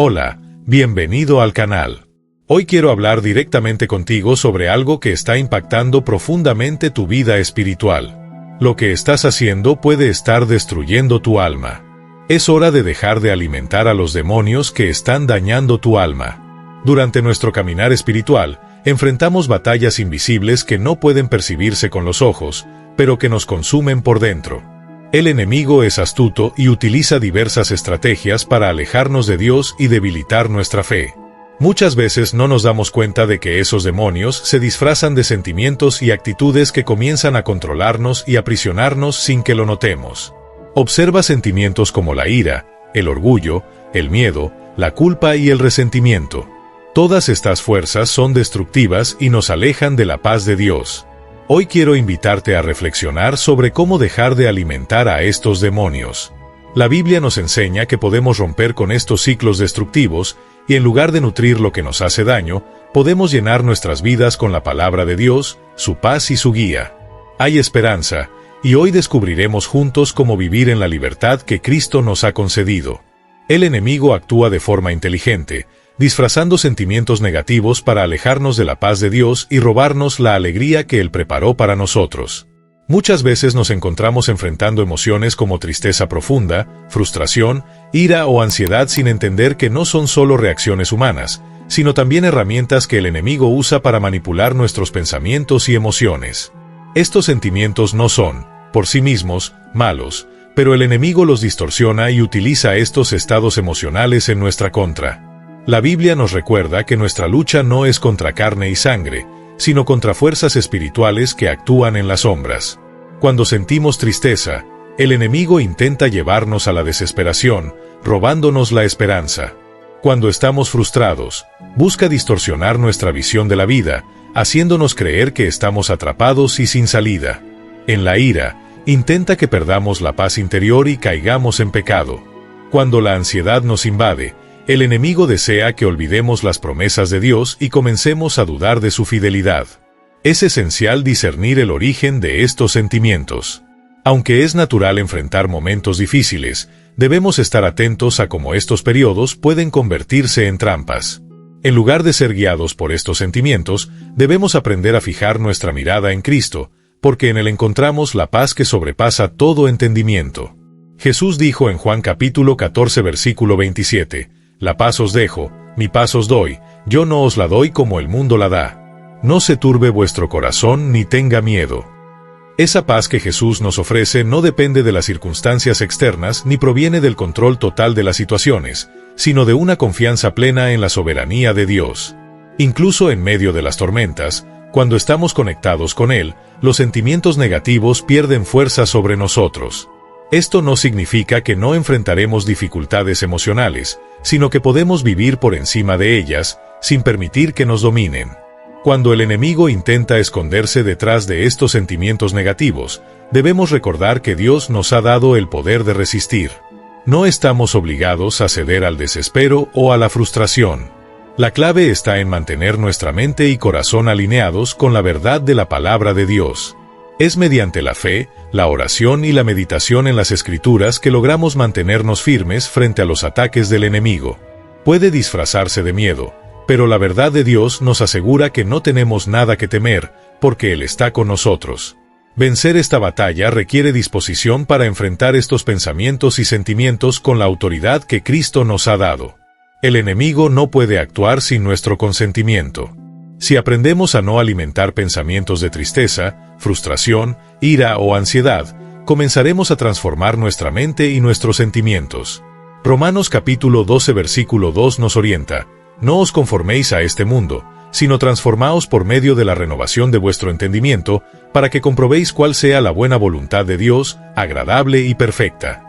Hola, bienvenido al canal. Hoy quiero hablar directamente contigo sobre algo que está impactando profundamente tu vida espiritual. Lo que estás haciendo puede estar destruyendo tu alma. Es hora de dejar de alimentar a los demonios que están dañando tu alma. Durante nuestro caminar espiritual, enfrentamos batallas invisibles que no pueden percibirse con los ojos, pero que nos consumen por dentro. El enemigo es astuto y utiliza diversas estrategias para alejarnos de Dios y debilitar nuestra fe. Muchas veces no nos damos cuenta de que esos demonios se disfrazan de sentimientos y actitudes que comienzan a controlarnos y aprisionarnos sin que lo notemos. Observa sentimientos como la ira, el orgullo, el miedo, la culpa y el resentimiento. Todas estas fuerzas son destructivas y nos alejan de la paz de Dios. Hoy quiero invitarte a reflexionar sobre cómo dejar de alimentar a estos demonios. La Biblia nos enseña que podemos romper con estos ciclos destructivos y en lugar de nutrir lo que nos hace daño, podemos llenar nuestras vidas con la palabra de Dios, su paz y su guía. Hay esperanza, y hoy descubriremos juntos cómo vivir en la libertad que Cristo nos ha concedido. El enemigo actúa de forma inteligente, disfrazando sentimientos negativos para alejarnos de la paz de Dios y robarnos la alegría que Él preparó para nosotros. Muchas veces nos encontramos enfrentando emociones como tristeza profunda, frustración, ira o ansiedad sin entender que no son solo reacciones humanas, sino también herramientas que el enemigo usa para manipular nuestros pensamientos y emociones. Estos sentimientos no son, por sí mismos, malos, pero el enemigo los distorsiona y utiliza estos estados emocionales en nuestra contra. La Biblia nos recuerda que nuestra lucha no es contra carne y sangre, sino contra fuerzas espirituales que actúan en las sombras. Cuando sentimos tristeza, el enemigo intenta llevarnos a la desesperación, robándonos la esperanza. Cuando estamos frustrados, busca distorsionar nuestra visión de la vida, haciéndonos creer que estamos atrapados y sin salida. En la ira, intenta que perdamos la paz interior y caigamos en pecado. Cuando la ansiedad nos invade, el enemigo desea que olvidemos las promesas de Dios y comencemos a dudar de su fidelidad. Es esencial discernir el origen de estos sentimientos. Aunque es natural enfrentar momentos difíciles, debemos estar atentos a cómo estos periodos pueden convertirse en trampas. En lugar de ser guiados por estos sentimientos, debemos aprender a fijar nuestra mirada en Cristo, porque en Él encontramos la paz que sobrepasa todo entendimiento. Jesús dijo en Juan capítulo 14 versículo 27, «La paz os dejo, mi paz os doy, yo no os la doy como el mundo la da. No se turbe vuestro corazón ni tenga miedo». Esa paz que Jesús nos ofrece no depende de las circunstancias externas ni proviene del control total de las situaciones, sino de una confianza plena en la soberanía de Dios. Incluso en medio de las tormentas, cuando estamos conectados con Él, los sentimientos negativos pierden fuerza sobre nosotros. Esto no significa que no enfrentaremos dificultades emocionales, sino que podemos vivir por encima de ellas, sin permitir que nos dominen. Cuando el enemigo intenta esconderse detrás de estos sentimientos negativos, debemos recordar que Dios nos ha dado el poder de resistir. No estamos obligados a ceder al desespero o a la frustración. La clave está en mantener nuestra mente y corazón alineados con la verdad de la palabra de Dios. Es mediante la fe, la oración y la meditación en las Escrituras que logramos mantenernos firmes frente a los ataques del enemigo. Puede disfrazarse de miedo, pero la verdad de Dios nos asegura que no tenemos nada que temer, porque Él está con nosotros. Vencer esta batalla requiere disposición para enfrentar estos pensamientos y sentimientos con la autoridad que Cristo nos ha dado. El enemigo no puede actuar sin nuestro consentimiento. Si aprendemos a no alimentar pensamientos de tristeza, frustración, ira o ansiedad, comenzaremos a transformar nuestra mente y nuestros sentimientos. Romanos capítulo 12 versículo 2 nos orienta, «No os conforméis a este mundo, sino transformaos por medio de la renovación de vuestro entendimiento, para que comprobéis cuál sea la buena voluntad de Dios, agradable y perfecta».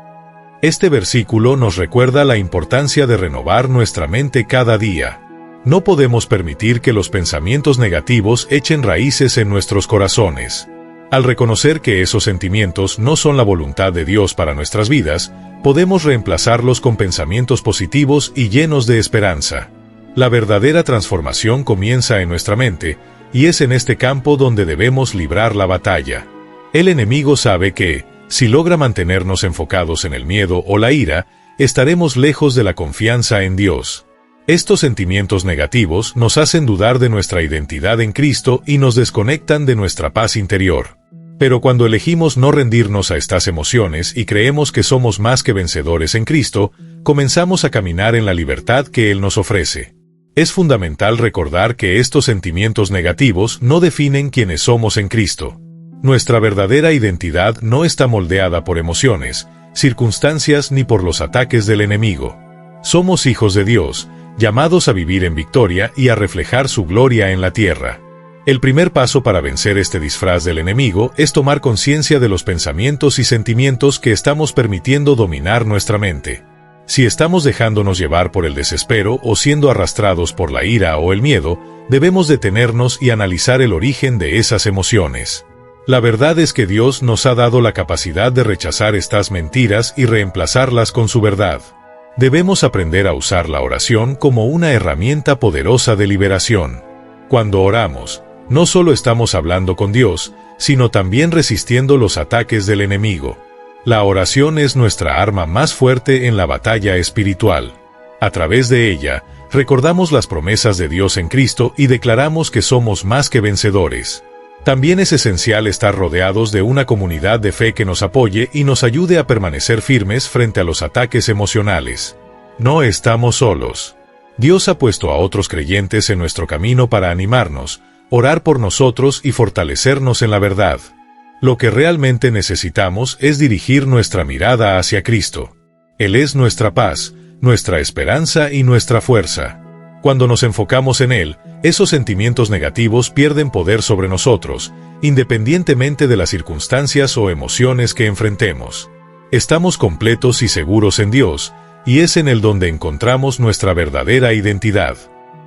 Este versículo nos recuerda la importancia de renovar nuestra mente cada día. No podemos permitir que los pensamientos negativos echen raíces en nuestros corazones. Al reconocer que esos sentimientos no son la voluntad de Dios para nuestras vidas, podemos reemplazarlos con pensamientos positivos y llenos de esperanza. La verdadera transformación comienza en nuestra mente, y es en este campo donde debemos librar la batalla. El enemigo sabe que, si logra mantenernos enfocados en el miedo o la ira, estaremos lejos de la confianza en Dios. Estos sentimientos negativos nos hacen dudar de nuestra identidad en Cristo y nos desconectan de nuestra paz interior. Pero cuando elegimos no rendirnos a estas emociones y creemos que somos más que vencedores en Cristo, comenzamos a caminar en la libertad que Él nos ofrece. Es fundamental recordar que estos sentimientos negativos no definen quiénes somos en Cristo. Nuestra verdadera identidad no está moldeada por emociones, circunstancias ni por los ataques del enemigo. Somos hijos de Dios, llamados a vivir en victoria y a reflejar su gloria en la tierra. El primer paso para vencer este disfraz del enemigo es tomar conciencia de los pensamientos y sentimientos que estamos permitiendo dominar nuestra mente. Si estamos dejándonos llevar por el desespero o siendo arrastrados por la ira o el miedo, debemos detenernos y analizar el origen de esas emociones. La verdad es que Dios nos ha dado la capacidad de rechazar estas mentiras y reemplazarlas con su verdad. Debemos aprender a usar la oración como una herramienta poderosa de liberación. Cuando oramos, no solo estamos hablando con Dios, sino también resistiendo los ataques del enemigo. La oración es nuestra arma más fuerte en la batalla espiritual. A través de ella, recordamos las promesas de Dios en Cristo y declaramos que somos más que vencedores. También es esencial estar rodeados de una comunidad de fe que nos apoye y nos ayude a permanecer firmes frente a los ataques emocionales. No estamos solos. Dios ha puesto a otros creyentes en nuestro camino para animarnos, orar por nosotros y fortalecernos en la verdad. Lo que realmente necesitamos es dirigir nuestra mirada hacia Cristo. Él es nuestra paz, nuestra esperanza y nuestra fuerza. Cuando nos enfocamos en Él, esos sentimientos negativos pierden poder sobre nosotros, independientemente de las circunstancias o emociones que enfrentemos. Estamos completos y seguros en Dios, y es en Él donde encontramos nuestra verdadera identidad.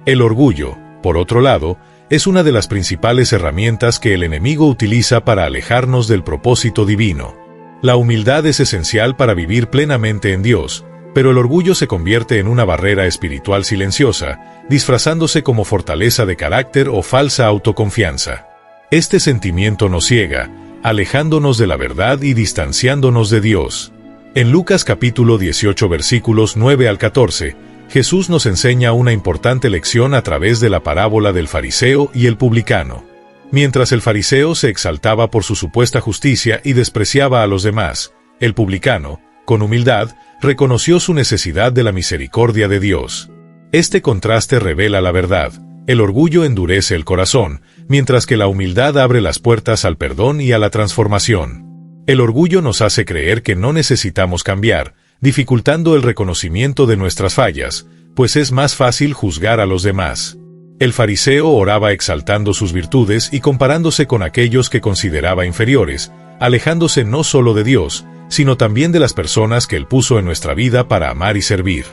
El orgullo, por otro lado, es una de las principales herramientas que el enemigo utiliza para alejarnos del propósito divino. La humildad es esencial para vivir plenamente en Dios, pero el orgullo se convierte en una barrera espiritual silenciosa, disfrazándose como fortaleza de carácter o falsa autoconfianza. Este sentimiento nos ciega, alejándonos de la verdad y distanciándonos de Dios. En Lucas capítulo 18 versículos 9 al 14, Jesús nos enseña una importante lección a través de la parábola del fariseo y el publicano. Mientras el fariseo se exaltaba por su supuesta justicia y despreciaba a los demás, el publicano, con humildad, reconoció su necesidad de la misericordia de Dios. Este contraste revela la verdad. El orgullo endurece el corazón, mientras que la humildad abre las puertas al perdón y a la transformación. El orgullo nos hace creer que no necesitamos cambiar, dificultando el reconocimiento de nuestras fallas, pues es más fácil juzgar a los demás. El fariseo oraba exaltando sus virtudes y comparándose con aquellos que consideraba inferiores, alejándose no solo de Dios, sino también de las personas que Él puso en nuestra vida para amar y servir.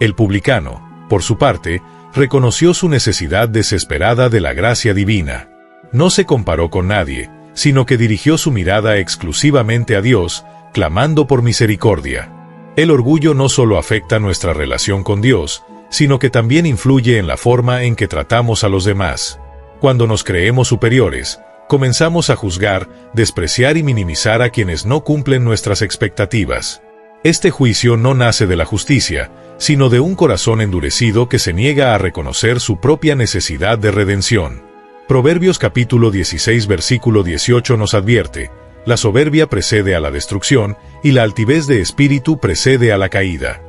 El publicano, por su parte, reconoció su necesidad desesperada de la gracia divina. No se comparó con nadie, sino que dirigió su mirada exclusivamente a Dios, clamando por misericordia. El orgullo no solo afecta nuestra relación con Dios, sino que también influye en la forma en que tratamos a los demás. Cuando nos creemos superiores, comenzamos a juzgar, despreciar y minimizar a quienes no cumplen nuestras expectativas. Este juicio no nace de la justicia, sino de un corazón endurecido que se niega a reconocer su propia necesidad de redención. Proverbios capítulo 16 versículo 18 nos advierte: la soberbia precede a la destrucción, y la altivez de espíritu precede a la caída.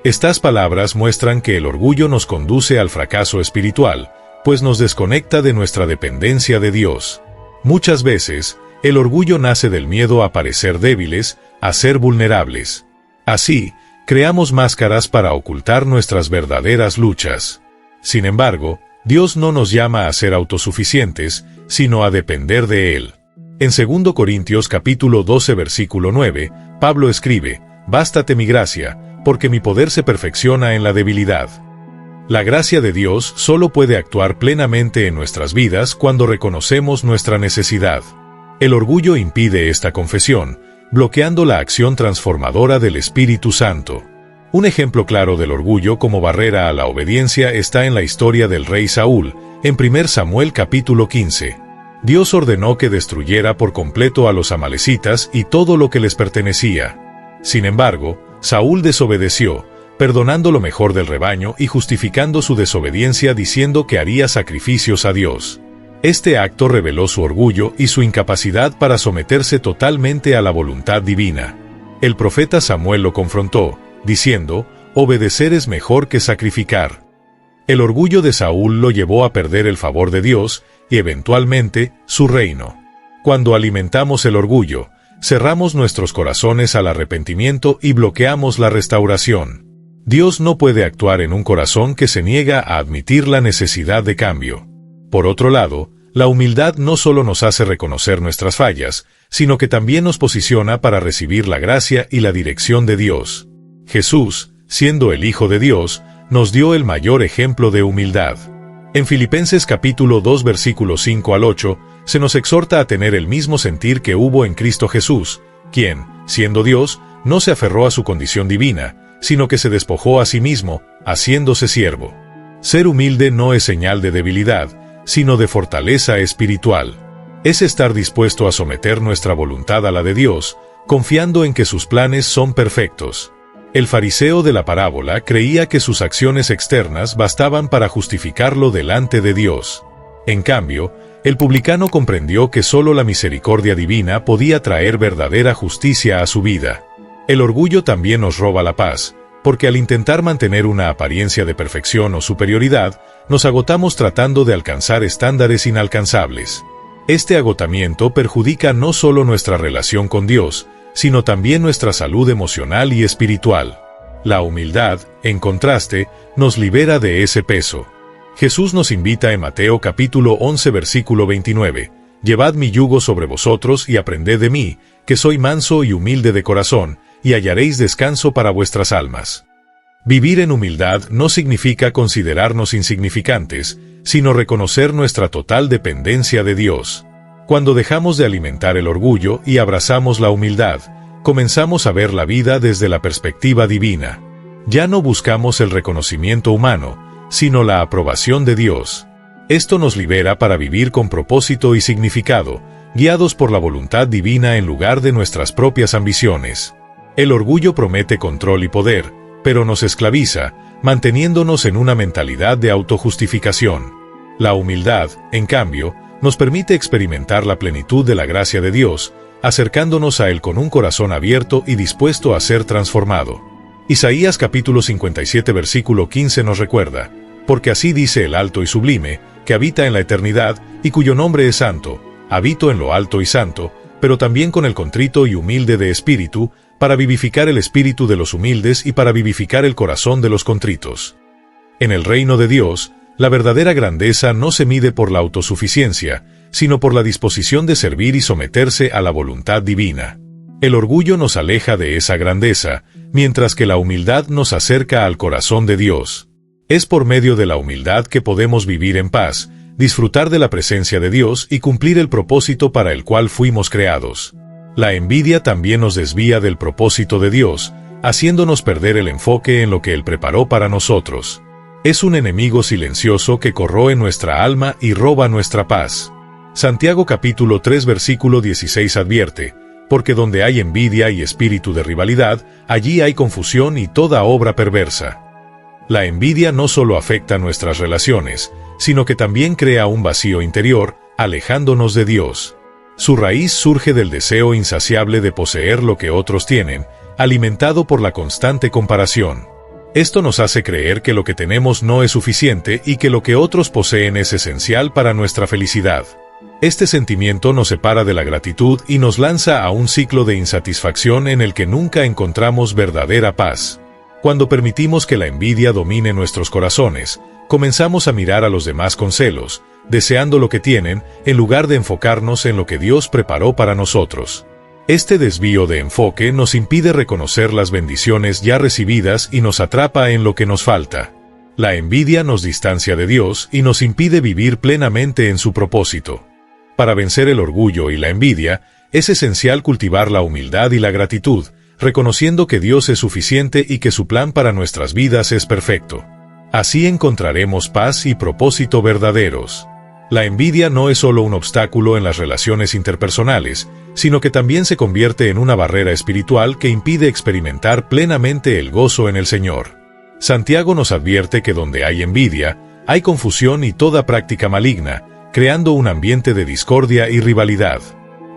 Estas palabras muestran que el orgullo nos conduce al fracaso espiritual, pues nos desconecta de nuestra dependencia de Dios. Muchas veces, el orgullo nace del miedo a parecer débiles, a ser vulnerables. Así, creamos máscaras para ocultar nuestras verdaderas luchas. Sin embargo, Dios no nos llama a ser autosuficientes, sino a depender de Él. En 2 Corintios capítulo 12 versículo 9, Pablo escribe: «Bástate mi gracia, porque mi poder se perfecciona en la debilidad». La gracia de Dios solo puede actuar plenamente en nuestras vidas cuando reconocemos nuestra necesidad. El orgullo impide esta confesión, bloqueando la acción transformadora del Espíritu Santo. Un ejemplo claro del orgullo como barrera a la obediencia está en la historia del rey Saúl, en 1 Samuel capítulo 15. Dios ordenó que destruyera por completo a los amalecitas y todo lo que les pertenecía. Sin embargo, Saúl desobedeció, perdonando lo mejor del rebaño y justificando su desobediencia diciendo que haría sacrificios a Dios. Este acto reveló su orgullo y su incapacidad para someterse totalmente a la voluntad divina. El profeta Samuel lo confrontó, diciendo, «Obedecer es mejor que sacrificar». El orgullo de Saúl lo llevó a perder el favor de Dios y, eventualmente, su reino. Cuando alimentamos el orgullo, cerramos nuestros corazones al arrepentimiento y bloqueamos la restauración. Dios no puede actuar en un corazón que se niega a admitir la necesidad de cambio. Por otro lado, la humildad no solo nos hace reconocer nuestras fallas, sino que también nos posiciona para recibir la gracia y la dirección de Dios. Jesús, siendo el Hijo de Dios, nos dio el mayor ejemplo de humildad. En Filipenses capítulo 2 versículos 5 al 8, se nos exhorta a tener el mismo sentir que hubo en Cristo Jesús, quien, siendo Dios, no se aferró a su condición divina, sino que se despojó a sí mismo, haciéndose siervo. Ser humilde no es señal de debilidad, sino de fortaleza espiritual. Es estar dispuesto a someter nuestra voluntad a la de Dios, confiando en que sus planes son perfectos. El fariseo de la parábola creía que sus acciones externas bastaban para justificarlo delante de Dios. En cambio, el publicano comprendió que solo la misericordia divina podía traer verdadera justicia a su vida. El orgullo también nos roba la paz, porque al intentar mantener una apariencia de perfección o superioridad, nos agotamos tratando de alcanzar estándares inalcanzables. Este agotamiento perjudica no solo nuestra relación con Dios, sino también nuestra salud emocional y espiritual. La humildad, en contraste, nos libera de ese peso. Jesús nos invita en Mateo capítulo 11 versículo 29, «Llevad mi yugo sobre vosotros y aprended de mí, que soy manso y humilde de corazón, y hallaréis descanso para vuestras almas». Vivir en humildad no significa considerarnos insignificantes, sino reconocer nuestra total dependencia de Dios. Cuando dejamos de alimentar el orgullo y abrazamos la humildad, comenzamos a ver la vida desde la perspectiva divina. Ya no buscamos el reconocimiento humano, sino la aprobación de Dios. Esto nos libera para vivir con propósito y significado, guiados por la voluntad divina en lugar de nuestras propias ambiciones. El orgullo promete control y poder, pero nos esclaviza, manteniéndonos en una mentalidad de autojustificación. La humildad, en cambio, nos permite experimentar la plenitud de la gracia de Dios, acercándonos a Él con un corazón abierto y dispuesto a ser transformado. Isaías capítulo 57 versículo 15 nos recuerda, «Porque así dice el alto y sublime, que habita en la eternidad, y cuyo nombre es santo, habito en lo alto y santo, pero también con el contrito y humilde de espíritu, para vivificar el espíritu de los humildes y para vivificar el corazón de los contritos». En el reino de Dios, la verdadera grandeza no se mide por la autosuficiencia, sino por la disposición de servir y someterse a la voluntad divina. El orgullo nos aleja de esa grandeza, mientras que la humildad nos acerca al corazón de Dios. Es por medio de la humildad que podemos vivir en paz, disfrutar de la presencia de Dios y cumplir el propósito para el cual fuimos creados. La envidia también nos desvía del propósito de Dios, haciéndonos perder el enfoque en lo que Él preparó para nosotros. Es un enemigo silencioso que corroe nuestra alma y roba nuestra paz. Santiago capítulo 3 versículo 16 advierte, «Porque donde hay envidia y espíritu de rivalidad, allí hay confusión y toda obra perversa». La envidia no solo afecta nuestras relaciones, sino que también crea un vacío interior, alejándonos de Dios. Su raíz surge del deseo insaciable de poseer lo que otros tienen, alimentado por la constante comparación. Esto nos hace creer que lo que tenemos no es suficiente y que lo que otros poseen es esencial para nuestra felicidad. Este sentimiento nos separa de la gratitud y nos lanza a un ciclo de insatisfacción en el que nunca encontramos verdadera paz. Cuando permitimos que la envidia domine nuestros corazones, comenzamos a mirar a los demás con celos, deseando lo que tienen, en lugar de enfocarnos en lo que Dios preparó para nosotros. Este desvío de enfoque nos impide reconocer las bendiciones ya recibidas y nos atrapa en lo que nos falta. La envidia nos distancia de Dios y nos impide vivir plenamente en su propósito. Para vencer el orgullo y la envidia, es esencial cultivar la humildad y la gratitud, reconociendo que Dios es suficiente y que su plan para nuestras vidas es perfecto. Así encontraremos paz y propósito verdaderos. La envidia no es solo un obstáculo en las relaciones interpersonales, sino que también se convierte en una barrera espiritual que impide experimentar plenamente el gozo en el Señor. Santiago nos advierte que donde hay envidia, hay confusión y toda práctica maligna, creando un ambiente de discordia y rivalidad.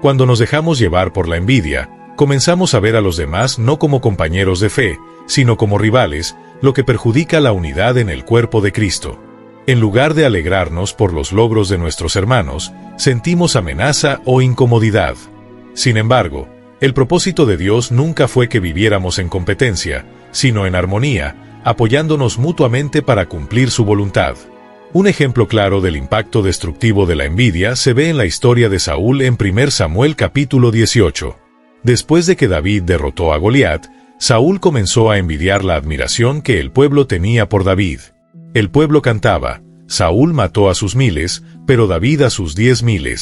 Cuando nos dejamos llevar por la envidia, comenzamos a ver a los demás no como compañeros de fe, sino como rivales, lo que perjudica la unidad en el cuerpo de Cristo. En lugar de alegrarnos por los logros de nuestros hermanos, sentimos amenaza o incomodidad. Sin embargo, el propósito de Dios nunca fue que viviéramos en competencia, sino en armonía, apoyándonos mutuamente para cumplir su voluntad. Un ejemplo claro del impacto destructivo de la envidia se ve en la historia de Saúl en 1 Samuel capítulo 18. Después de que David derrotó a Goliat, Saúl comenzó a envidiar la admiración que el pueblo tenía por David. El pueblo cantaba: Saúl mató a sus miles, pero David a sus 10,000.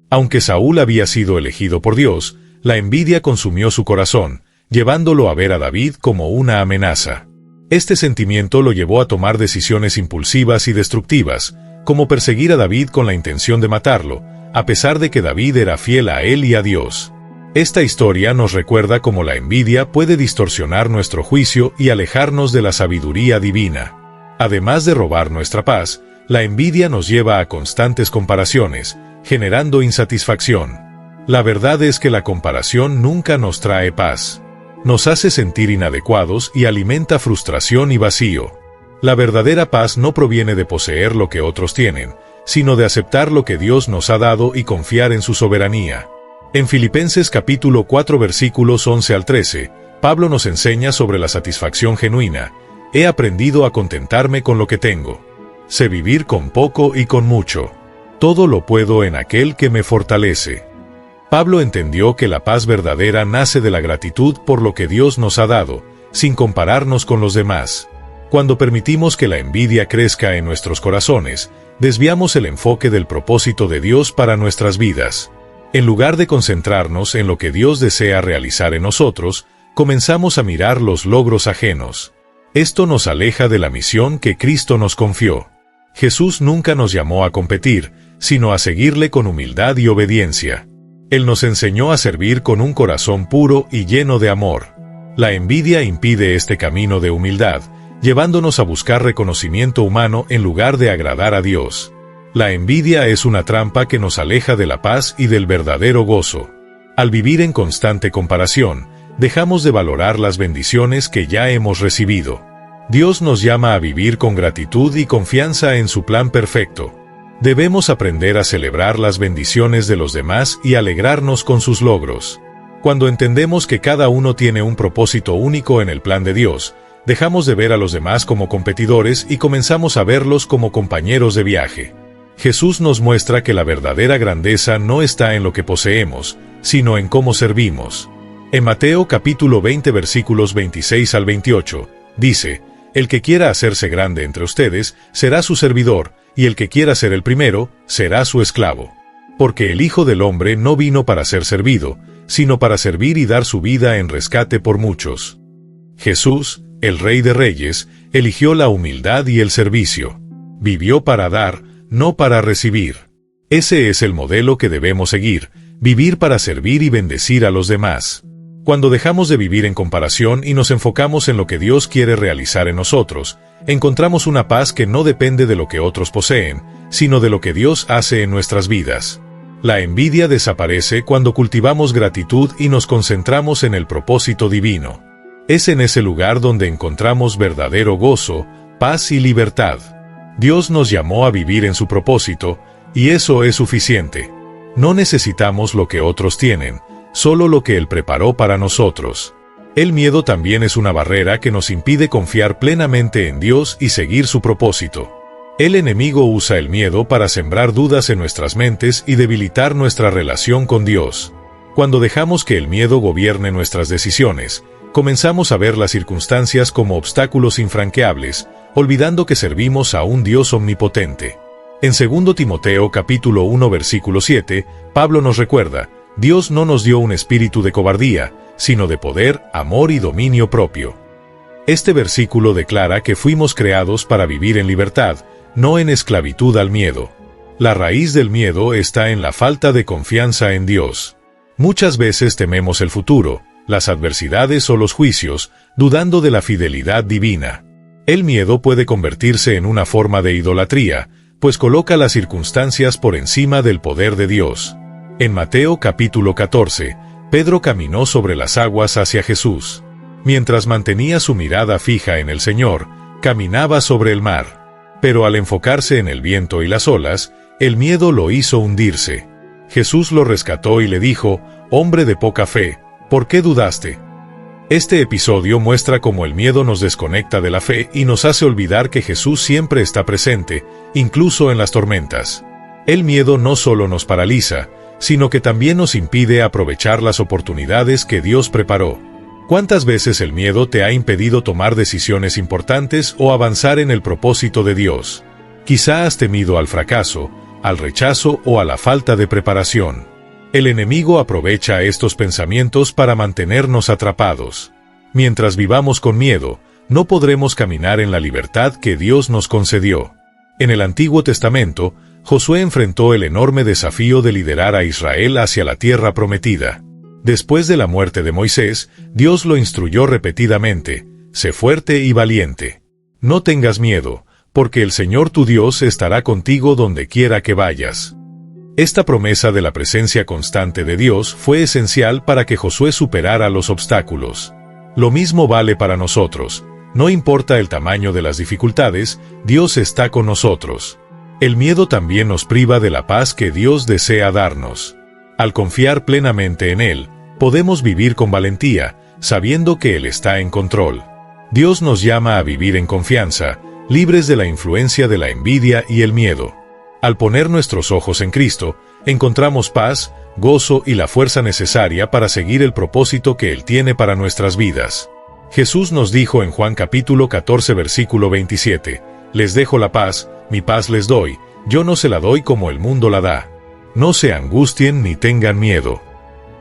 Aunque Saúl había sido elegido por Dios, la envidia consumió su corazón, llevándolo a ver a David como una amenaza. Este sentimiento lo llevó a tomar decisiones impulsivas y destructivas, como perseguir a David con la intención de matarlo, a pesar de que David era fiel a él y a Dios. Esta historia nos recuerda cómo la envidia puede distorsionar nuestro juicio y alejarnos de la sabiduría divina. Además de robar nuestra paz, la envidia nos lleva a constantes comparaciones, generando insatisfacción. La verdad es que la comparación nunca nos trae paz. Nos hace sentir inadecuados y alimenta frustración y vacío. La verdadera paz no proviene de poseer lo que otros tienen, sino de aceptar lo que Dios nos ha dado y confiar en su soberanía. En Filipenses capítulo 4 versículos 11 al 13, Pablo nos enseña sobre la satisfacción genuina. He aprendido a contentarme con lo que tengo. Sé vivir con poco y con mucho. Todo lo puedo en aquel que me fortalece. Pablo entendió que la paz verdadera nace de la gratitud por lo que Dios nos ha dado, sin compararnos con los demás. Cuando permitimos que la envidia crezca en nuestros corazones, desviamos el enfoque del propósito de Dios para nuestras vidas. En lugar de concentrarnos en lo que Dios desea realizar en nosotros, comenzamos a mirar los logros ajenos. Esto nos aleja de la misión que Cristo nos confió. Jesús nunca nos llamó a competir, sino a seguirle con humildad y obediencia. Él nos enseñó a servir con un corazón puro y lleno de amor. La envidia impide este camino de humildad, llevándonos a buscar reconocimiento humano en lugar de agradar a Dios. La envidia es una trampa que nos aleja de la paz y del verdadero gozo. Al vivir en constante comparación, dejamos de valorar las bendiciones que ya hemos recibido. Dios nos llama a vivir con gratitud y confianza en su plan perfecto. Debemos aprender a celebrar las bendiciones de los demás y alegrarnos con sus logros. Cuando entendemos que cada uno tiene un propósito único en el plan de Dios, dejamos de ver a los demás como competidores y comenzamos a verlos como compañeros de viaje. Jesús nos muestra que la verdadera grandeza no está en lo que poseemos, sino en cómo servimos. En Mateo capítulo 20 versículos 26 al 28, dice: El que quiera hacerse grande entre ustedes, será su servidor, y el que quiera ser el primero, será su esclavo. Porque el Hijo del Hombre no vino para ser servido, sino para servir y dar su vida en rescate por muchos. Jesús, el Rey de Reyes, eligió la humildad y el servicio. Vivió para dar, no para recibir. Ese es el modelo que debemos seguir, vivir para servir y bendecir a los demás. Cuando dejamos de vivir en comparación y nos enfocamos en lo que Dios quiere realizar en nosotros, encontramos una paz que no depende de lo que otros poseen, sino de lo que Dios hace en nuestras vidas. La envidia desaparece cuando cultivamos gratitud y nos concentramos en el propósito divino. Es en ese lugar donde encontramos verdadero gozo, paz y libertad. Dios nos llamó a vivir en su propósito, y eso es suficiente. No necesitamos lo que otros tienen, solo lo que Él preparó para nosotros. El miedo también es una barrera que nos impide confiar plenamente en Dios y seguir su propósito. El enemigo usa el miedo para sembrar dudas en nuestras mentes y debilitar nuestra relación con Dios. Cuando dejamos que el miedo gobierne nuestras decisiones, comenzamos a ver las circunstancias como obstáculos infranqueables, olvidando que servimos a un Dios omnipotente. En 2 Timoteo capítulo 1 versículo 7, Pablo nos recuerda: Dios no nos dio un espíritu de cobardía, sino de poder, amor y dominio propio. Este versículo declara que fuimos creados para vivir en libertad, no en esclavitud al miedo. La raíz del miedo está en la falta de confianza en Dios. Muchas veces tememos el futuro, las adversidades o los juicios, dudando de la fidelidad divina. El miedo puede convertirse en una forma de idolatría, pues coloca las circunstancias por encima del poder de Dios. En Mateo capítulo 14, Pedro caminó sobre las aguas hacia Jesús. Mientras mantenía su mirada fija en el Señor, caminaba sobre el mar. Pero al enfocarse en el viento y las olas, el miedo lo hizo hundirse. Jesús lo rescató y le dijo: «Hombre de poca fe, ¿por qué dudaste?». Este episodio muestra cómo el miedo nos desconecta de la fe y nos hace olvidar que Jesús siempre está presente, incluso en las tormentas. El miedo no solo nos paraliza, sino que también nos impide aprovechar las oportunidades que Dios preparó. ¿Cuántas veces el miedo te ha impedido tomar decisiones importantes o avanzar en el propósito de Dios? Quizá has temido al fracaso, al rechazo o a la falta de preparación. El enemigo aprovecha estos pensamientos para mantenernos atrapados. Mientras vivamos con miedo, no podremos caminar en la libertad que Dios nos concedió. En el Antiguo Testamento, Josué enfrentó el enorme desafío de liderar a Israel hacia la tierra prometida. Después de la muerte de Moisés, Dios lo instruyó repetidamente: «Sé fuerte y valiente. No tengas miedo, porque el Señor tu Dios estará contigo donde quiera que vayas». Esta promesa de la presencia constante de Dios fue esencial para que Josué superara los obstáculos. Lo mismo vale para nosotros. No importa el tamaño de las dificultades, Dios está con nosotros. El miedo también nos priva de la paz que Dios desea darnos. Al confiar plenamente en Él, podemos vivir con valentía, sabiendo que Él está en control. Dios nos llama a vivir en confianza, libres de la influencia de la envidia y el miedo. Al poner nuestros ojos en Cristo, encontramos paz, gozo y la fuerza necesaria para seguir el propósito que Él tiene para nuestras vidas. Jesús nos dijo en Juan capítulo 14 versículo 27, «Les dejo la paz, mi paz les doy, yo no se la doy como el mundo la da. No se angustien ni tengan miedo».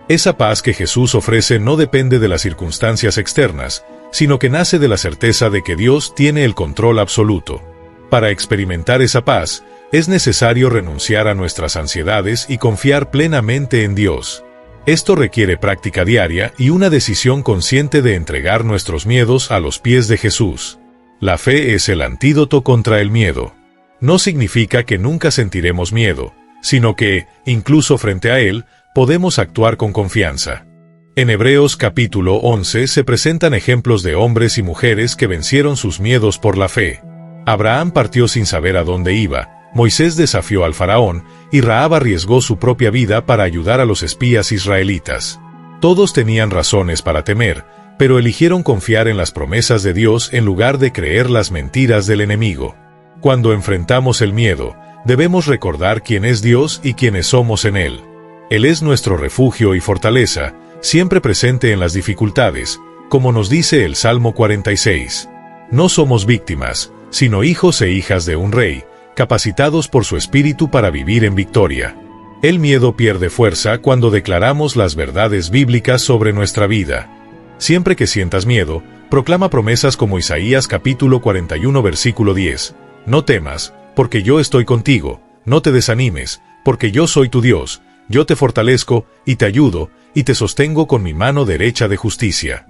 Esa paz que Jesús ofrece no depende de las circunstancias externas, sino que nace de la certeza de que Dios tiene el control absoluto. Para experimentar esa paz, es necesario renunciar a nuestras ansiedades y confiar plenamente en Dios. Esto requiere práctica diaria y una decisión consciente de entregar nuestros miedos a los pies de Jesús. La fe es el antídoto contra el miedo. No significa que nunca sentiremos miedo, sino que, incluso frente a él, podemos actuar con confianza. En Hebreos capítulo 11 se presentan ejemplos de hombres y mujeres que vencieron sus miedos por la fe. Abraham partió sin saber a dónde iba, Moisés desafió al faraón, y Rahab arriesgó su propia vida para ayudar a los espías israelitas. Todos tenían razones para temer, pero eligieron confiar en las promesas de Dios en lugar de creer las mentiras del enemigo. Cuando enfrentamos el miedo, debemos recordar quién es Dios y quiénes somos en Él. Él es nuestro refugio y fortaleza, siempre presente en las dificultades, como nos dice el Salmo 46. No somos víctimas, sino hijos e hijas de un rey, capacitados por su espíritu para vivir en victoria. El miedo pierde fuerza cuando declaramos las verdades bíblicas sobre nuestra vida. Siempre que sientas miedo, proclama promesas como Isaías capítulo 41 versículo 10. No temas, porque yo estoy contigo, no te desanimes, porque yo soy tu Dios, yo te fortalezco, y te ayudo, y te sostengo con mi mano derecha de justicia.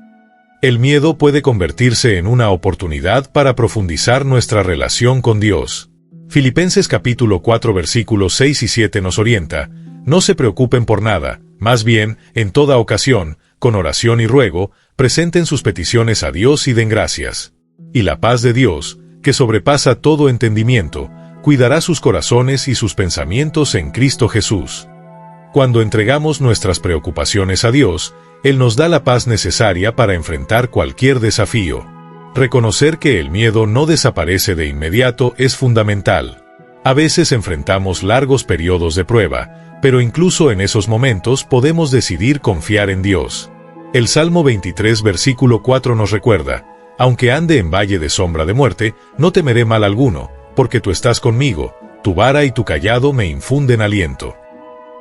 El miedo puede convertirse en una oportunidad para profundizar nuestra relación con Dios. Filipenses capítulo 4 versículos 6 y 7 nos orienta: «No se preocupen por nada, más bien, en toda ocasión, con oración y ruego, presenten sus peticiones a Dios y den gracias. Y la paz de Dios, que sobrepasa todo entendimiento, cuidará sus corazones y sus pensamientos en Cristo Jesús». Cuando entregamos nuestras preocupaciones a Dios, Él nos da la paz necesaria para enfrentar cualquier desafío. Reconocer que el miedo no desaparece de inmediato es fundamental. A veces enfrentamos largos periodos de prueba, pero incluso en esos momentos podemos decidir confiar en Dios. El Salmo 23 versículo 4 nos recuerda: «Aunque ande en valle de sombra de muerte, no temeré mal alguno, porque tú estás conmigo, tu vara y tu cayado me infunden aliento».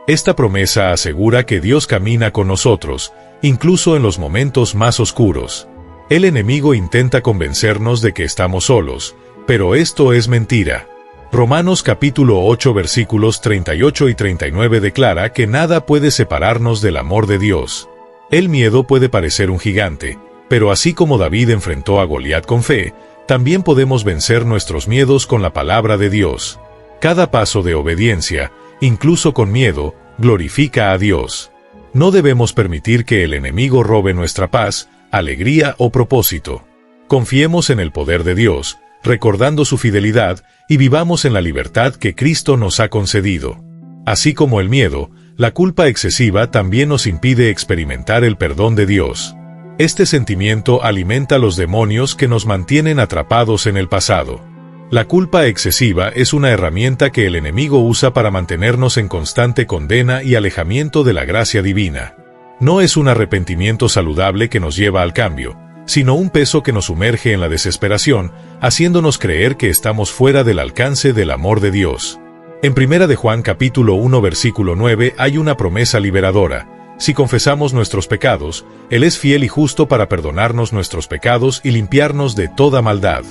Esta promesa asegura que Dios camina con nosotros, incluso en los momentos más oscuros. El enemigo intenta convencernos de que estamos solos, pero esto es mentira. Romanos capítulo 8 versículos 38 y 39 declara que nada puede separarnos del amor de Dios. El miedo puede parecer un gigante, pero así como David enfrentó a Goliat con fe, también podemos vencer nuestros miedos con la palabra de Dios. Cada paso de obediencia, incluso con miedo, glorifica a Dios. No debemos permitir que el enemigo robe nuestra paz, alegría o propósito. Confiemos en el poder de Dios, recordando su fidelidad, y vivamos en la libertad que Cristo nos ha concedido. Así como el miedo, la culpa excesiva también nos impide experimentar el perdón de Dios. Este sentimiento alimenta los demonios que nos mantienen atrapados en el pasado. La culpa excesiva es una herramienta que el enemigo usa para mantenernos en constante condena y alejamiento de la gracia divina. No es un arrepentimiento saludable que nos lleva al cambio, sino un peso que nos sumerge en la desesperación, haciéndonos creer que estamos fuera del alcance del amor de Dios. En 1 de Juan capítulo 1 versículo 9 hay una promesa liberadora: si confesamos nuestros pecados, Él es fiel y justo para perdonarnos nuestros pecados y limpiarnos de toda maldad.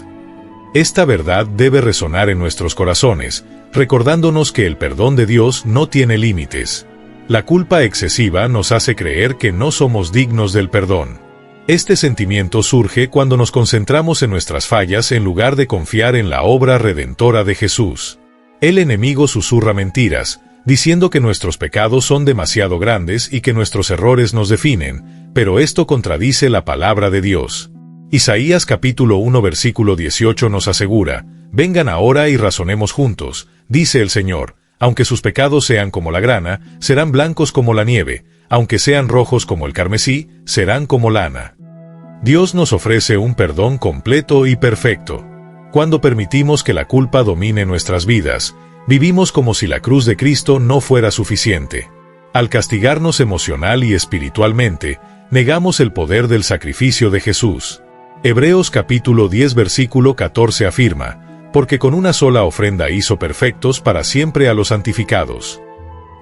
Esta verdad debe resonar en nuestros corazones, recordándonos que el perdón de Dios no tiene límites. La culpa excesiva nos hace creer que no somos dignos del perdón. Este sentimiento surge cuando nos concentramos en nuestras fallas en lugar de confiar en la obra redentora de Jesús. El enemigo susurra mentiras, diciendo que nuestros pecados son demasiado grandes y que nuestros errores nos definen, pero esto contradice la palabra de Dios. Isaías capítulo 1 versículo 18 nos asegura: «Vengan ahora y razonemos juntos, dice el Señor, aunque sus pecados sean como la grana, serán blancos como la nieve, aunque sean rojos como el carmesí, serán como lana». Dios nos ofrece un perdón completo y perfecto. Cuando permitimos que la culpa domine nuestras vidas, vivimos como si la cruz de Cristo no fuera suficiente. Al castigarnos emocional y espiritualmente, negamos el poder del sacrificio de Jesús. Hebreos capítulo 10 versículo 14 afirma: «Porque con una sola ofrenda hizo perfectos para siempre a los santificados».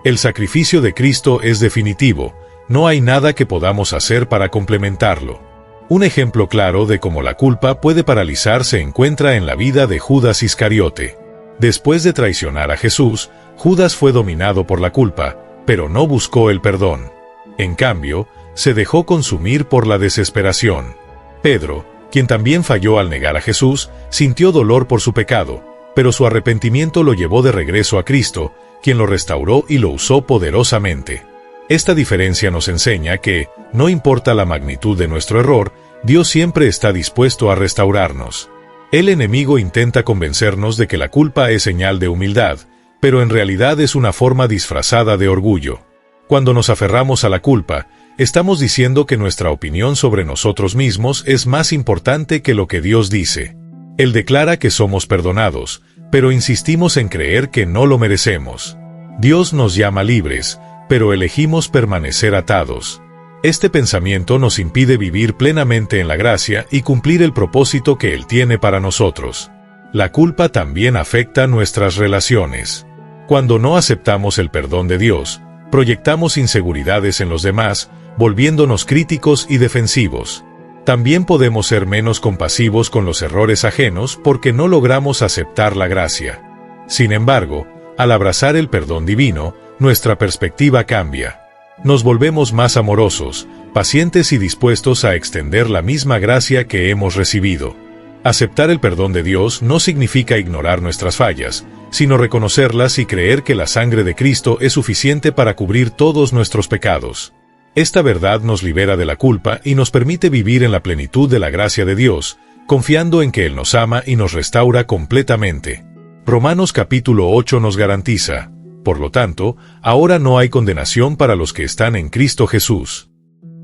El sacrificio de Cristo es definitivo, no hay nada que podamos hacer para complementarlo. Un ejemplo claro de cómo la culpa puede paralizar se encuentra en la vida de Judas Iscariote. Después de traicionar a Jesús, Judas fue dominado por la culpa, pero no buscó el perdón. En cambio, se dejó consumir por la desesperación. Pedro, quien también falló al negar a Jesús, sintió dolor por su pecado, pero su arrepentimiento lo llevó de regreso a Cristo, quien lo restauró y lo usó poderosamente. Esta diferencia nos enseña que, no importa la magnitud de nuestro error, Dios siempre está dispuesto a restaurarnos. El enemigo intenta convencernos de que la culpa es señal de humildad, pero en realidad es una forma disfrazada de orgullo. Cuando nos aferramos a la culpa, estamos diciendo que nuestra opinión sobre nosotros mismos es más importante que lo que Dios dice. Él declara que somos perdonados, pero insistimos en creer que no lo merecemos. Dios nos llama libres, pero elegimos permanecer atados. Este pensamiento nos impide vivir plenamente en la gracia y cumplir el propósito que Él tiene para nosotros. La culpa también afecta nuestras relaciones. Cuando no aceptamos el perdón de Dios, proyectamos inseguridades en los demás, volviéndonos críticos y defensivos. También podemos ser menos compasivos con los errores ajenos porque no logramos aceptar la gracia. Sin embargo, al abrazar el perdón divino, nuestra perspectiva cambia. Nos volvemos más amorosos, pacientes y dispuestos a extender la misma gracia que hemos recibido. Aceptar el perdón de Dios no significa ignorar nuestras fallas, sino reconocerlas y creer que la sangre de Cristo es suficiente para cubrir todos nuestros pecados. Esta verdad nos libera de la culpa y nos permite vivir en la plenitud de la gracia de Dios, confiando en que Él nos ama y nos restaura completamente. Romanos capítulo 8 nos garantiza: «Por lo tanto, ahora no hay condenación para los que están en Cristo Jesús».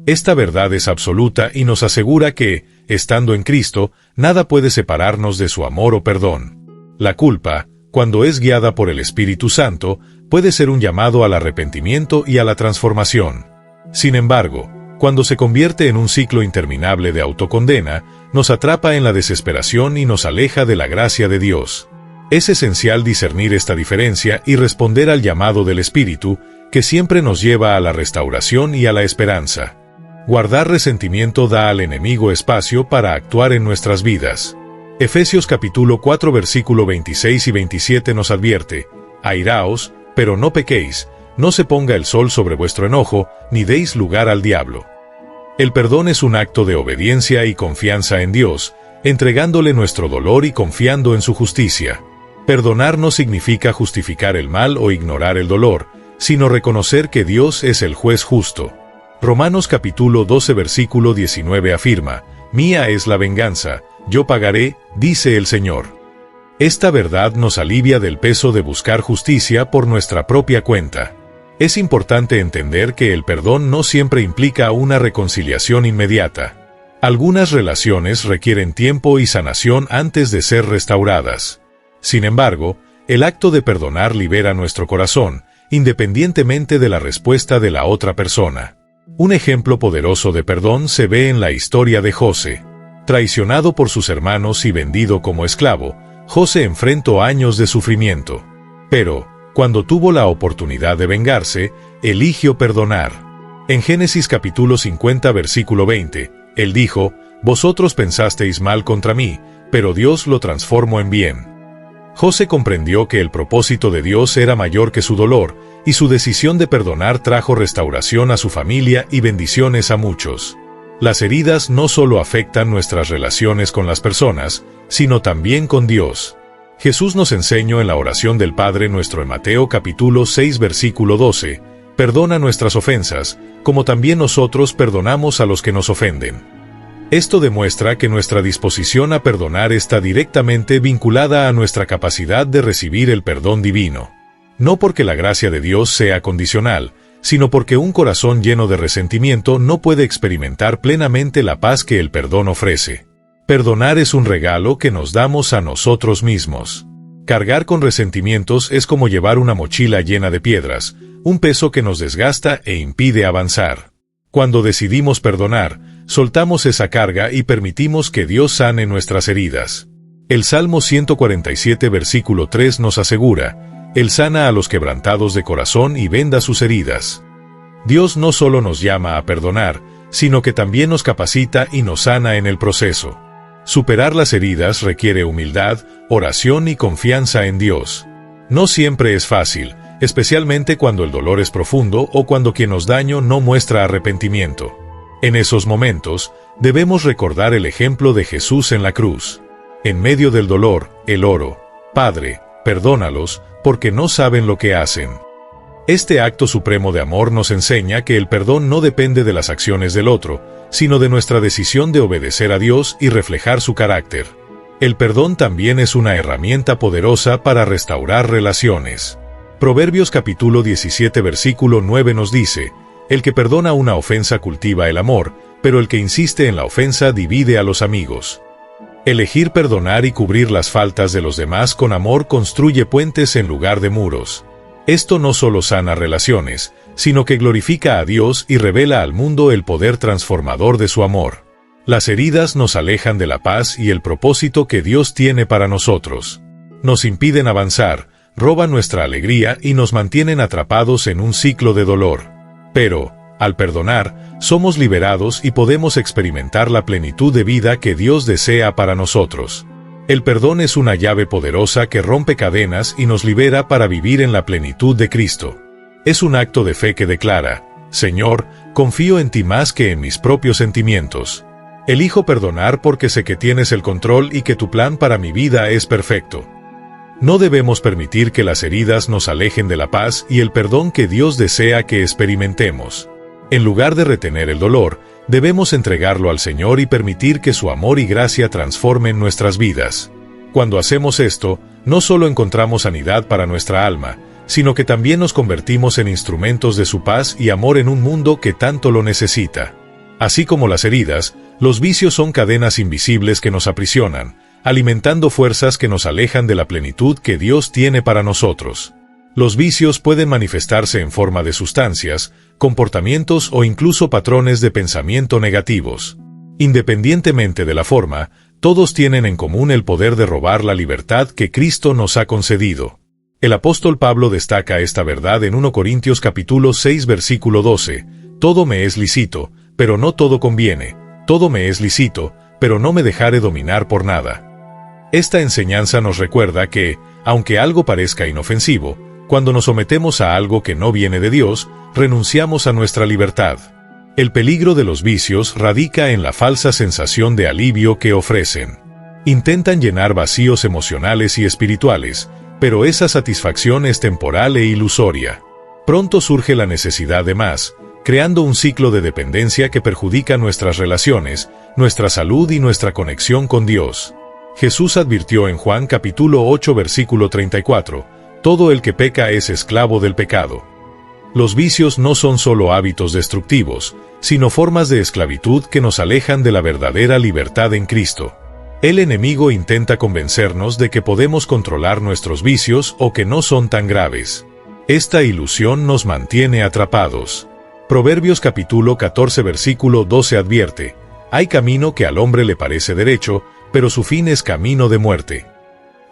Esta verdad es absoluta y nos asegura que, estando en Cristo, nada puede separarnos de su amor o perdón. La culpa, cuando es guiada por el Espíritu Santo, puede ser un llamado al arrepentimiento y a la transformación. Sin embargo, cuando se convierte en un ciclo interminable de autocondena, nos atrapa en la desesperación y nos aleja de la gracia de Dios. Es esencial discernir esta diferencia y responder al llamado del Espíritu, que siempre nos lleva a la restauración y a la esperanza. Guardar resentimiento da al enemigo espacio para actuar en nuestras vidas. Efesios capítulo 4 versículo 26 y 27 nos advierte: airaos, pero no pequéis, no se ponga el sol sobre vuestro enojo, ni deis lugar al diablo. El perdón es un acto de obediencia y confianza en Dios, entregándole nuestro dolor y confiando en su justicia. Perdonar no significa justificar el mal o ignorar el dolor, sino reconocer que Dios es el juez justo. Romanos capítulo 12 versículo 19 afirma: mía es la venganza, yo pagaré, dice el Señor. Esta verdad nos alivia del peso de buscar justicia por nuestra propia cuenta. Es importante entender que el perdón no siempre implica una reconciliación inmediata. Algunas relaciones requieren tiempo y sanación antes de ser restauradas. Sin embargo, el acto de perdonar libera nuestro corazón, independientemente de la respuesta de la otra persona. Un ejemplo poderoso de perdón se ve en la historia de José. Traicionado por sus hermanos y vendido como esclavo, José enfrentó años de sufrimiento. Pero, cuando tuvo la oportunidad de vengarse, eligió perdonar. En Génesis capítulo 50 versículo 20, él dijo: vosotros pensasteis mal contra mí, pero Dios lo transformó en bien. José comprendió que el propósito de Dios era mayor que su dolor, y su decisión de perdonar trajo restauración a su familia y bendiciones a muchos. Las heridas no solo afectan nuestras relaciones con las personas, sino también con Dios. Jesús nos enseñó en la oración del Padre Nuestro en Mateo capítulo 6 versículo 12, perdona nuestras ofensas, como también nosotros perdonamos a los que nos ofenden. Esto demuestra que nuestra disposición a perdonar está directamente vinculada a nuestra capacidad de recibir el perdón divino. No porque la gracia de Dios sea condicional, sino porque un corazón lleno de resentimiento no puede experimentar plenamente la paz que el perdón ofrece. Perdonar es un regalo que nos damos a nosotros mismos. Cargar con resentimientos es como llevar una mochila llena de piedras, un peso que nos desgasta e impide avanzar. Cuando decidimos perdonar, soltamos esa carga y permitimos que Dios sane nuestras heridas. El Salmo 147 versículo 3 nos asegura: Él sana a los quebrantados de corazón y venda sus heridas. Dios no solo nos llama a perdonar, sino que también nos capacita y nos sana en el proceso. Superar las heridas requiere humildad, oración y confianza en Dios. No siempre es fácil, especialmente cuando el dolor es profundo o cuando quien nos dañó no muestra arrepentimiento. En esos momentos, debemos recordar el ejemplo de Jesús en la cruz. En medio del dolor, Él oró: Padre, perdónalos, porque no saben lo que hacen. Este acto supremo de amor nos enseña que el perdón no depende de las acciones del otro, sino de nuestra decisión de obedecer a Dios y reflejar su carácter. El perdón también es una herramienta poderosa para restaurar relaciones. Proverbios capítulo 17 versículo 9 nos dice: El que perdona una ofensa cultiva el amor, pero el que insiste en la ofensa divide a los amigos. Elegir perdonar y cubrir las faltas de los demás con amor construye puentes en lugar de muros. Esto no solo sana relaciones, sino que glorifica a Dios y revela al mundo el poder transformador de su amor. Las heridas nos alejan de la paz y el propósito que Dios tiene para nosotros. Nos impiden avanzar, roban nuestra alegría y nos mantienen atrapados en un ciclo de dolor. Pero, al perdonar, somos liberados y podemos experimentar la plenitud de vida que Dios desea para nosotros. El perdón es una llave poderosa que rompe cadenas y nos libera para vivir en la plenitud de Cristo. Es un acto de fe que declara: Señor, confío en ti más que en mis propios sentimientos. Elijo perdonar porque sé que tienes el control y que tu plan para mi vida es perfecto. No debemos permitir que las heridas nos alejen de la paz y el perdón que Dios desea que experimentemos. En lugar de retener el dolor, debemos entregarlo al Señor y permitir que su amor y gracia transformen nuestras vidas. Cuando hacemos esto, no solo encontramos sanidad para nuestra alma, sino que también nos convertimos en instrumentos de su paz y amor en un mundo que tanto lo necesita. Así como las heridas, los vicios son cadenas invisibles que nos aprisionan, alimentando fuerzas que nos alejan de la plenitud que Dios tiene para nosotros. Los vicios pueden manifestarse en forma de sustancias, comportamientos o incluso patrones de pensamiento negativos. Independientemente de la forma, todos tienen en común el poder de robar la libertad que Cristo nos ha concedido. El apóstol Pablo destaca esta verdad en 1 Corintios capítulo 6 versículo 12: Todo me es lícito, pero no todo conviene; todo me es lícito, pero no me dejaré dominar por nada. Esta enseñanza nos recuerda que, aunque algo parezca inofensivo, cuando nos sometemos a algo que no viene de Dios, renunciamos a nuestra libertad. El peligro de los vicios radica en la falsa sensación de alivio que ofrecen. Intentan llenar vacíos emocionales y espirituales, pero esa satisfacción es temporal e ilusoria. Pronto surge la necesidad de más, creando un ciclo de dependencia que perjudica nuestras relaciones, nuestra salud y nuestra conexión con Dios. Jesús advirtió en Juan capítulo 8 versículo 34, «Todo el que peca es esclavo del pecado». Los vicios no son solo hábitos destructivos, sino formas de esclavitud que nos alejan de la verdadera libertad en Cristo. El enemigo intenta convencernos de que podemos controlar nuestros vicios o que no son tan graves. Esta ilusión nos mantiene atrapados. Proverbios capítulo 14 versículo 12 advierte, «Hay camino que al hombre le parece derecho, pero su fin es camino de muerte».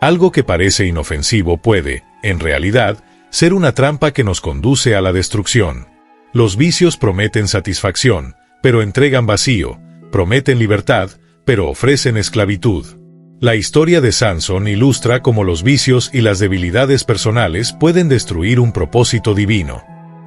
Algo que parece inofensivo puede, en realidad, ser una trampa que nos conduce a la destrucción. Los vicios prometen satisfacción, pero entregan vacío, prometen libertad, pero ofrecen esclavitud. La historia de Sansón ilustra cómo los vicios y las debilidades personales pueden destruir un propósito divino.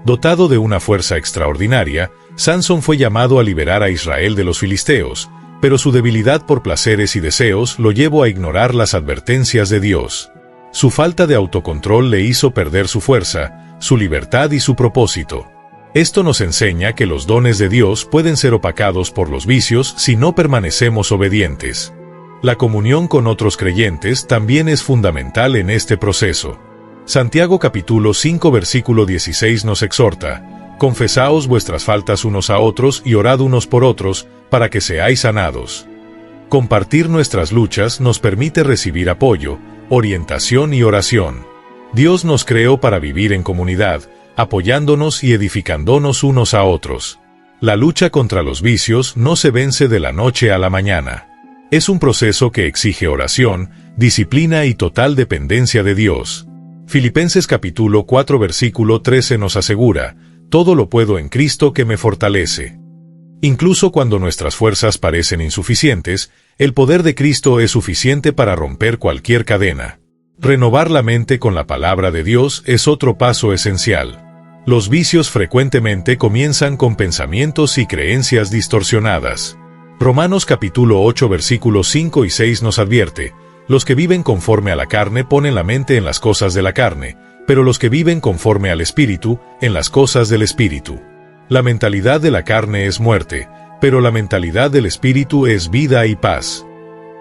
Dotado de una fuerza extraordinaria, Sansón fue llamado a liberar a Israel de los filisteos, pero su debilidad por placeres y deseos lo llevó a ignorar las advertencias de Dios. Su falta de autocontrol le hizo perder su fuerza, su libertad y su propósito. Esto nos enseña que los dones de Dios pueden ser opacados por los vicios si no permanecemos obedientes. La comunión con otros creyentes también es fundamental en este proceso. Santiago capítulo 5 versículo 16 nos exhorta, «Confesaos vuestras faltas unos a otros y orad unos por otros, para que seáis sanados». Compartir nuestras luchas nos permite recibir apoyo, orientación y oración. Dios nos creó para vivir en comunidad, apoyándonos y edificándonos unos a otros. La lucha contra los vicios no se vence de la noche a la mañana. Es un proceso que exige oración, disciplina y total dependencia de Dios. Filipenses capítulo 4 versículo 13 nos asegura, «Todo lo puedo en Cristo que me fortalece». Incluso cuando nuestras fuerzas parecen insuficientes, el poder de Cristo es suficiente para romper cualquier cadena. Renovar la mente con la palabra de Dios es otro paso esencial. Los vicios frecuentemente comienzan con pensamientos y creencias distorsionadas. Romanos capítulo 8 versículos 5 y 6 nos advierte, «Los que viven conforme a la carne ponen la mente en las cosas de la carne, pero los que viven conforme al Espíritu, en las cosas del Espíritu». La mentalidad de la carne es muerte, pero la mentalidad del Espíritu es vida y paz.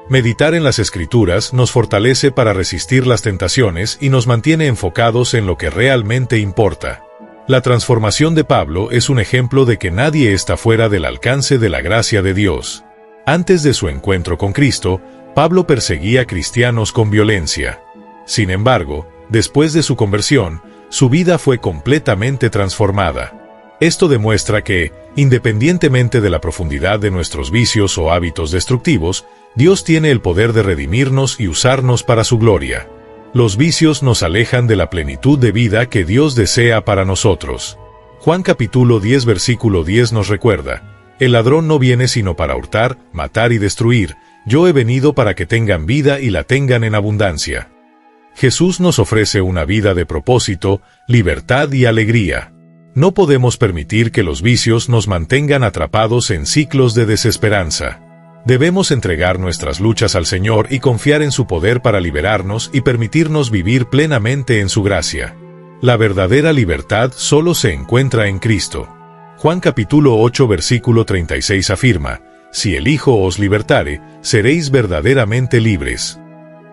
Meditar en las Escrituras nos fortalece para resistir las tentaciones y nos mantiene enfocados en lo que realmente importa. La transformación de Pablo es un ejemplo de que nadie está fuera del alcance de la gracia de Dios. Antes de su encuentro con Cristo, Pablo perseguía cristianos con violencia. Sin embargo, después de su conversión, su vida fue completamente transformada. Esto demuestra que, independientemente de la profundidad de nuestros vicios o hábitos destructivos, Dios tiene el poder de redimirnos y usarnos para su gloria. Los vicios nos alejan de la plenitud de vida que Dios desea para nosotros. Juan capítulo 10 versículo 10 nos recuerda, «El ladrón no viene sino para hurtar, matar y destruir. Yo he venido para que tengan vida y la tengan en abundancia». Jesús nos ofrece una vida de propósito, libertad y alegría. No podemos permitir que los vicios nos mantengan atrapados en ciclos de desesperanza. Debemos entregar nuestras luchas al Señor y confiar en su poder para liberarnos y permitirnos vivir plenamente en su gracia. La verdadera libertad solo se encuentra en Cristo. Juan capítulo 8 versículo 36 afirma, «Si el Hijo os libertare, seréis verdaderamente libres».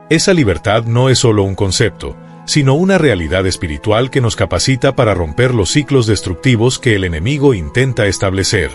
Esa libertad no es solo un concepto, sino una realidad espiritual que nos capacita para romper los ciclos destructivos que el enemigo intenta establecer.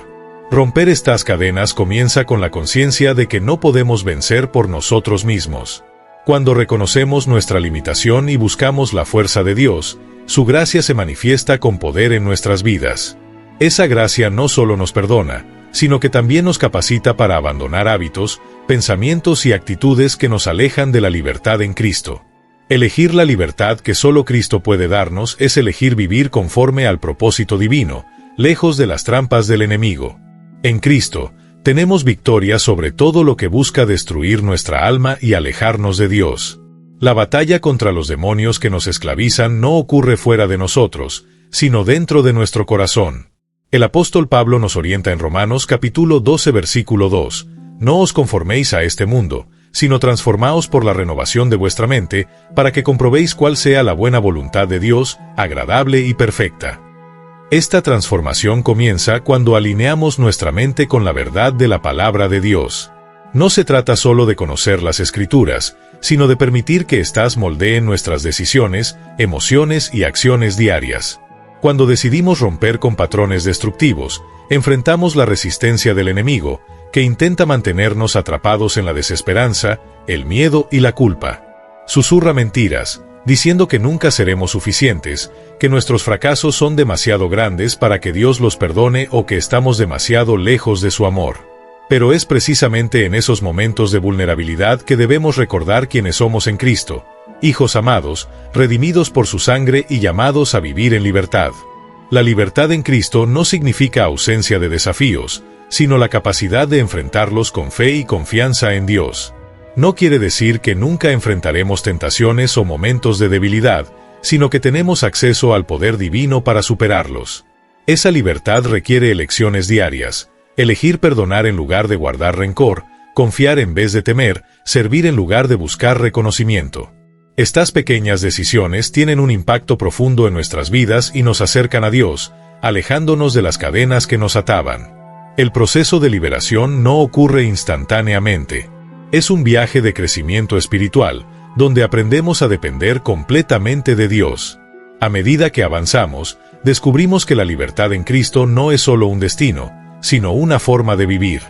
Romper estas cadenas comienza con la conciencia de que no podemos vencer por nosotros mismos. Cuando reconocemos nuestra limitación y buscamos la fuerza de Dios, su gracia se manifiesta con poder en nuestras vidas. Esa gracia no solo nos perdona, sino que también nos capacita para abandonar hábitos, pensamientos y actitudes que nos alejan de la libertad en Cristo. Elegir la libertad que solo Cristo puede darnos es elegir vivir conforme al propósito divino, lejos de las trampas del enemigo. En Cristo, Tenemos victoria sobre todo lo que busca destruir nuestra alma y alejarnos de Dios. La batalla contra los demonios que nos esclavizan no ocurre fuera de nosotros, sino dentro de nuestro corazón. El apóstol Pablo nos orienta en Romanos capítulo 12 versículo 2, «No os conforméis a este mundo, sino transformaos por la renovación de vuestra mente, para que comprobéis cuál sea la buena voluntad de Dios, agradable y perfecta». Esta transformación comienza cuando alineamos nuestra mente con la verdad de la palabra de Dios. No se trata solo de conocer las Escrituras, sino de permitir que éstas moldeen nuestras decisiones, emociones y acciones diarias. Cuando decidimos romper con patrones destructivos, enfrentamos la resistencia del enemigo, que intenta mantenernos atrapados en la desesperanza, el miedo y la culpa. Susurra mentiras, diciendo que nunca seremos suficientes, que nuestros fracasos son demasiado grandes para que Dios los perdone o que estamos demasiado lejos de su amor. Pero es precisamente en esos momentos de vulnerabilidad que debemos recordar quiénes somos en Cristo, hijos amados, redimidos por su sangre y llamados a vivir en libertad. La libertad en Cristo no significa ausencia de desafíos, sino la capacidad de enfrentarlos con fe y confianza en Dios. No quiere decir que nunca enfrentaremos tentaciones o momentos de debilidad, sino que tenemos acceso al poder divino para superarlos. Esa libertad requiere elecciones diarias, elegir perdonar en lugar de guardar rencor, confiar en vez de temer, servir en lugar de buscar reconocimiento. Estas pequeñas decisiones tienen un impacto profundo en nuestras vidas y nos acercan a Dios, alejándonos de las cadenas que nos ataban. El proceso de liberación no ocurre instantáneamente. Es un viaje de crecimiento espiritual, donde aprendemos a depender completamente de Dios. A medida que avanzamos, descubrimos que la libertad en Cristo no es solo un destino, sino una forma de vivir.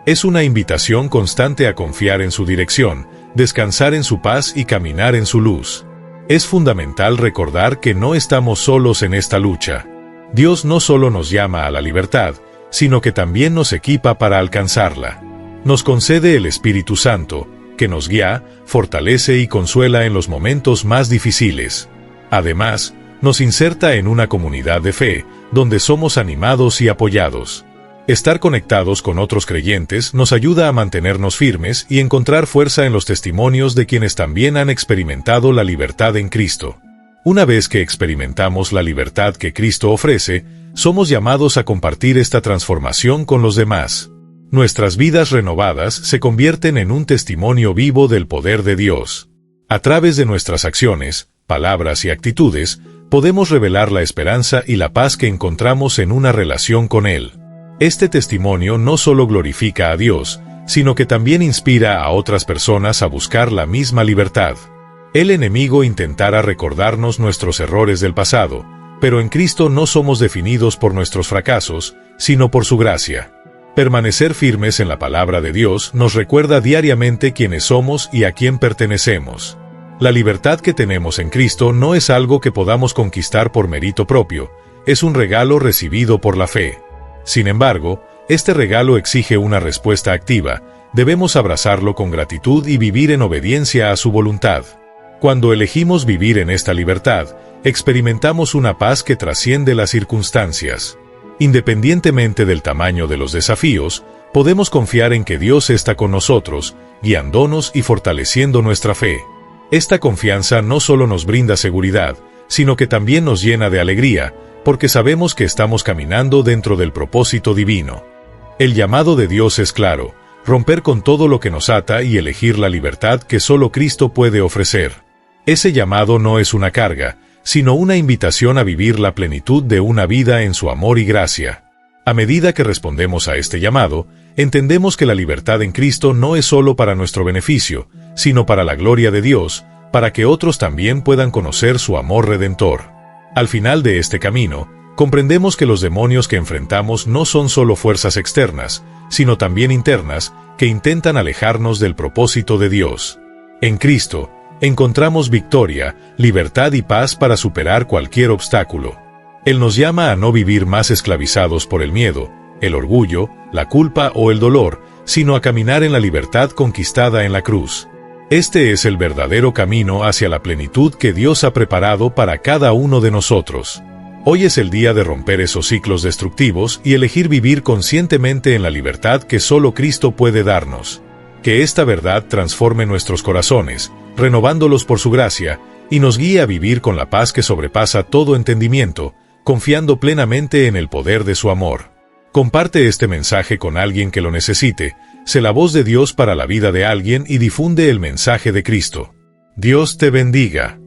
Es una invitación constante a confiar en su dirección, descansar en su paz y caminar en su luz. Es fundamental recordar que no estamos solos en esta lucha. Dios no solo nos llama a la libertad, sino que también nos equipa para alcanzarla. Nos concede el Espíritu Santo, que nos guía, fortalece y consuela en los momentos más difíciles. Además, nos inserta en una comunidad de fe, donde somos animados y apoyados. Estar conectados con otros creyentes nos ayuda a mantenernos firmes y encontrar fuerza en los testimonios de quienes también han experimentado la libertad en Cristo. Una vez que experimentamos la libertad que Cristo ofrece, somos llamados a compartir esta transformación con los demás. Nuestras vidas renovadas se convierten en un testimonio vivo del poder de Dios. A través de nuestras acciones, palabras y actitudes, podemos revelar la esperanza y la paz que encontramos en una relación con Él. Este testimonio no solo glorifica a Dios, sino que también inspira a otras personas a buscar la misma libertad. El enemigo intentará recordarnos nuestros errores del pasado, pero en Cristo no somos definidos por nuestros fracasos, sino por su gracia. Permanecer firmes en la palabra de Dios nos recuerda diariamente quiénes somos y a quién pertenecemos. La libertad que tenemos en Cristo no es algo que podamos conquistar por mérito propio, es un regalo recibido por la fe. Sin embargo, este regalo exige una respuesta activa, debemos abrazarlo con gratitud y vivir en obediencia a su voluntad. Cuando elegimos vivir en esta libertad, experimentamos una paz que trasciende las circunstancias. Independientemente del tamaño de los desafíos, podemos confiar en que Dios está con nosotros, guiándonos y fortaleciendo nuestra fe. Esta confianza no solo nos brinda seguridad, sino que también nos llena de alegría, porque sabemos que estamos caminando dentro del propósito divino. El llamado de Dios es claro, romper con todo lo que nos ata y elegir la libertad que solo Cristo puede ofrecer. Ese llamado no es una carga, sino una invitación a vivir la plenitud de una vida en su amor y gracia. A medida que respondemos a este llamado, entendemos que la libertad en Cristo no es solo para nuestro beneficio, sino para la gloria de Dios, para que otros también puedan conocer su amor redentor. Al final de este camino, comprendemos que los demonios que enfrentamos no son solo fuerzas externas, sino también internas, que intentan alejarnos del propósito de Dios. En Cristo, encontramos victoria, libertad y paz para superar cualquier obstáculo. Él nos llama a no vivir más esclavizados por el miedo, el orgullo, la culpa o el dolor, sino a caminar en la libertad conquistada en la cruz. Este es el verdadero camino hacia la plenitud que Dios ha preparado para cada uno de nosotros. Hoy es el día de romper esos ciclos destructivos y elegir vivir conscientemente en la libertad que solo Cristo puede darnos. Que esta verdad transforme nuestros corazones, renovándolos por su gracia, y nos guíe a vivir con la paz que sobrepasa todo entendimiento, confiando plenamente en el poder de su amor. Comparte este mensaje con alguien que lo necesite, sé la voz de Dios para la vida de alguien y difunde el mensaje de Cristo. Dios te bendiga.